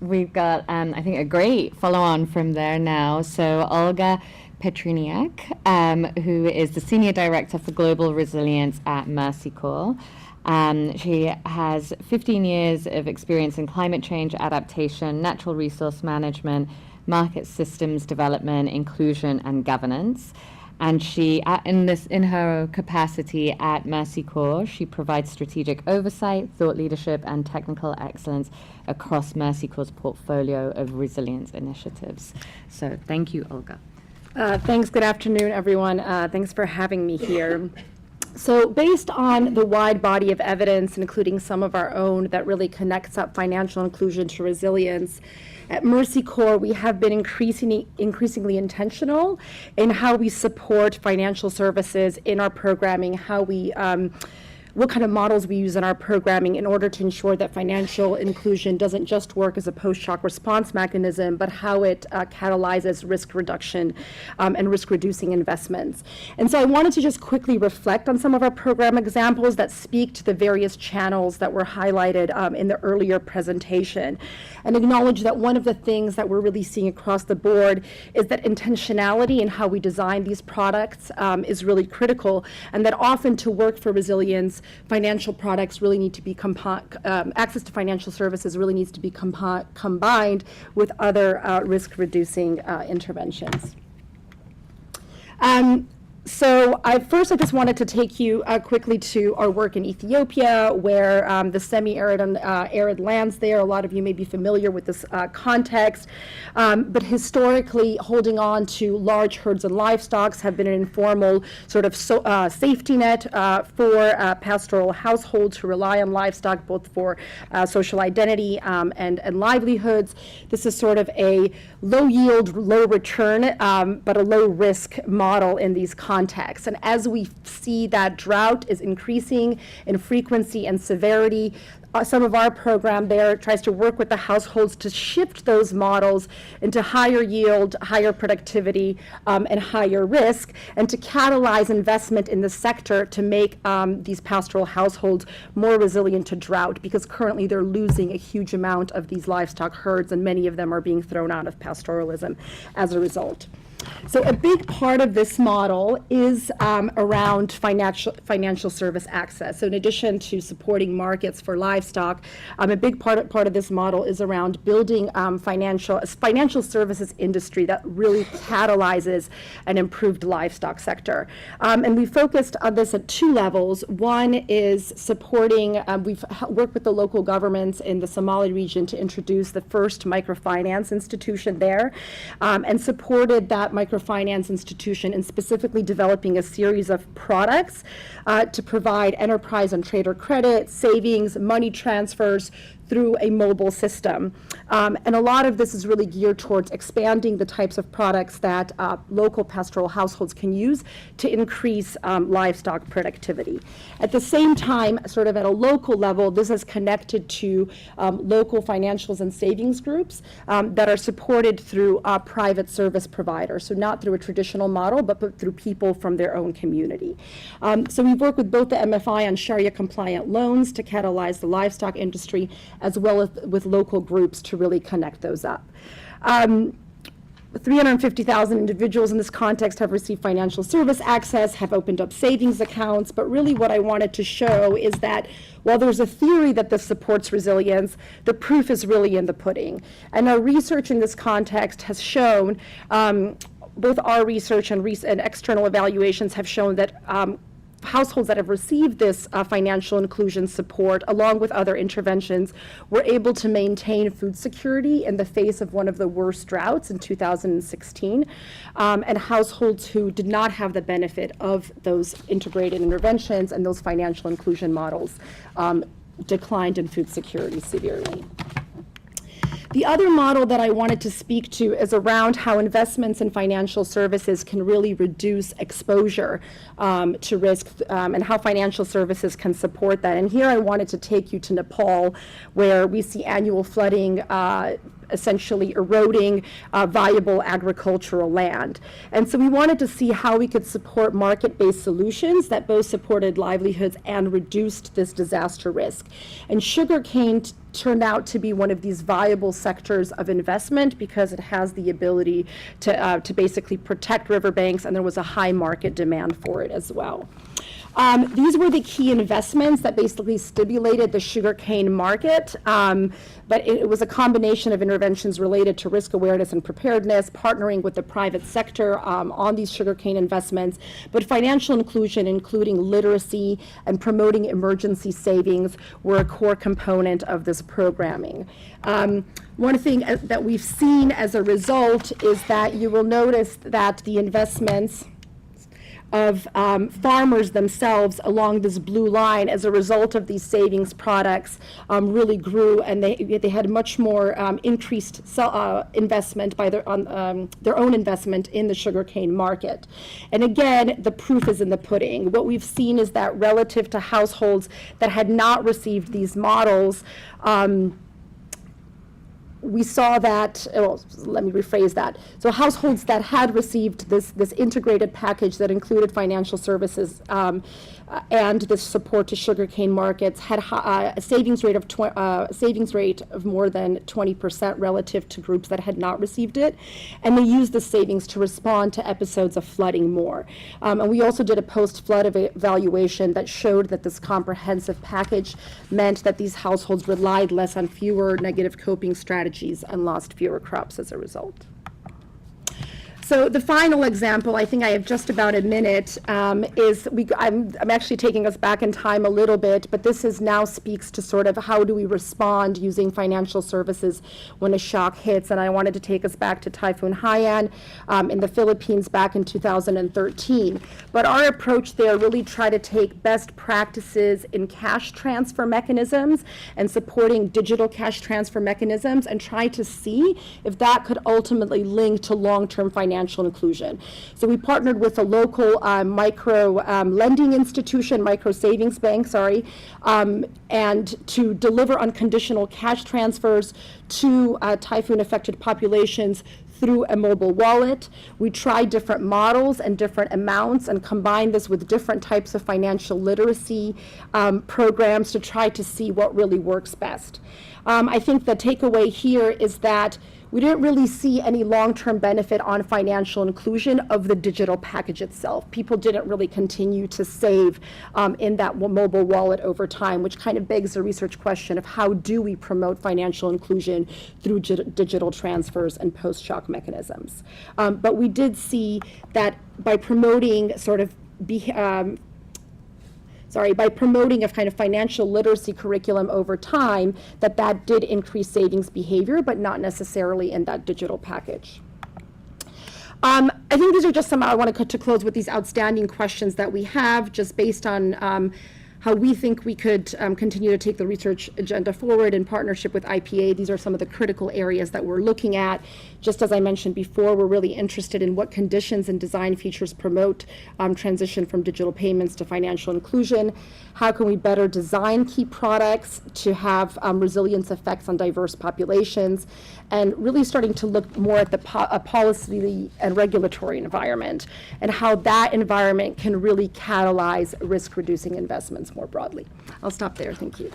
We've got, I think, a great follow-on from there now. So Olga Petryniak, who is the Senior Director for Global Resilience at Mercy Corps. She has 15 years of experience in climate change adaptation, natural resource management, market systems development, inclusion, and governance. And she, in her capacity at Mercy Corps, she provides strategic oversight, thought leadership, and technical excellence across Mercy Corps' portfolio of resilience initiatives. So thank you, Olga. Thanks. Good afternoon, everyone. Thanks for having me here. So based on the wide body of evidence, including some of our own, that really connects up financial inclusion to resilience, at Mercy Corps, we have been increasingly intentional in how we support financial services in our programming, how we what kind of models we use in our programming in order to ensure that financial inclusion doesn't just work as a post-shock response mechanism, but how it catalyzes risk reduction and risk-reducing investments. And so I wanted to just quickly reflect on some of our program examples that speak to the various channels that were highlighted in the earlier presentation, and acknowledge that one of the things that we're really seeing across the board is that intentionality in how we design these products is really critical, and that often to work for resilience, financial products really need to be access to financial services really needs to be combined with other risk-reducing interventions. So I just wanted to take you quickly to our work in Ethiopia, where the semi-arid and arid lands there. A lot of you may be familiar with this context, but historically holding on to large herds and livestock have been an informal sort of safety net for pastoral households who rely on livestock both for social identity and livelihoods. This is sort of a low yield, low return, but a low risk model in these contexts. And as we see that drought is increasing in frequency and severity, some of our program there tries to work with the households to shift those models into higher yield, higher productivity, and higher risk, and to catalyze investment in the sector to make these pastoral households more resilient to drought, because currently they're losing a huge amount of these livestock herds, and many of them are being thrown out of pastoralism as a result. So a big part of this model is around financial service access. So in addition to supporting markets for livestock, a big part of this model is around building financial services industry that really catalyzes an improved livestock sector. And we focused on this at two levels. One is supporting, we've worked with the local governments in the Somali region to introduce the first microfinance institution there, and supported that microfinance institution in specifically developing a series of products to provide enterprise and trader credit, savings, money transfers through a mobile system. And a lot of this is really geared towards expanding the types of products that local pastoral households can use to increase livestock productivity. At the same time, sort of at a local level, this is connected to local financials and savings groups that are supported through private service providers. So not through a traditional model, but through people from their own community. So we've worked with both the MFI on Sharia compliant loans to catalyze the livestock industry, as well as with local groups to really connect those up. 350,000 individuals in this context have received financial service access, have opened up savings accounts, but really what I wanted to show is that while there's a theory that this supports resilience, the proof is really in the pudding. And our research in this context has shown, both our research and external evaluations have shown that households that have received this financial inclusion support, along with other interventions, were able to maintain food security in the face of one of the worst droughts in 2016. And households who did not have the benefit of those integrated interventions and those financial inclusion models declined in food security severely. The other model that I wanted to speak to is around how investments in financial services can really reduce exposure to risk, and how financial services can support that. And here I wanted to take you to Nepal, where we see annual flooding essentially eroding viable agricultural land. And so we wanted to see how we could support market-based solutions that both supported livelihoods and reduced this disaster risk. And sugarcane turned out to be one of these viable sectors of investment because it has the ability to basically protect riverbanks, and there was a high market demand for it as well. These were the key investments that basically stimulated the sugarcane market, but it was a combination of interventions related to risk awareness and preparedness, partnering with the private sector on these sugarcane investments, but financial inclusion, including literacy and promoting emergency savings, were a core component of this programming. One thing that we've seen as a result is that you will notice that the investments of farmers themselves along this blue line as a result of these savings products really grew, and they had much more increased investment by their own investment in the sugarcane market. And again, the proof is in the pudding. What we've seen is that relative to households that had not received these models, we saw that, let me rephrase that. So households that had received this integrated package that included financial services and this support to sugarcane markets had a savings rate of more than 20% relative to groups that had not received it, and they used the savings to respond to episodes of flooding more. And we also did a post-flood evaluation that showed that this comprehensive package meant that these households relied less on fewer negative coping strategies and lost fewer crops as a result. So the final example, I think I have just about a minute, is I'm actually taking us back in time a little bit, but this now speaks to sort of how do we respond using financial services when a shock hits. And I wanted to take us back to Typhoon Haiyan in the Philippines back in 2013. But our approach there really tried to take best practices in cash transfer mechanisms and supporting digital cash transfer mechanisms and try to see if that could ultimately link to long-term financial inclusion. So we partnered with a local micro lending institution, micro savings bank, and to deliver unconditional cash transfers to typhoon-affected populations through a mobile wallet. We tried different models and different amounts and combined this with different types of financial literacy programs to try to see what really works best. I think the takeaway here is that we didn't really see any long-term benefit on financial inclusion of the digital package itself. People didn't really continue to save in that mobile wallet over time, which kind of begs the research question of how do we promote financial inclusion through digital transfers and post-shock mechanisms. But we did see that by promoting by promoting a kind of financial literacy curriculum over time, that did increase savings behavior, but not necessarily in that digital package. I think these are just some, I want to close with these outstanding questions that we have, just based on how we think we could continue to take the research agenda forward in partnership with IPA. These are some of the critical areas that we're looking at. Just as I mentioned before, we're really interested in what conditions and design features promote transition from digital payments to financial inclusion. How can we better design key products to have resilience effects on diverse populations? And really starting to look more at the policy and regulatory environment and how that environment can really catalyze risk-reducing investments more broadly. I'll stop there. Thank you.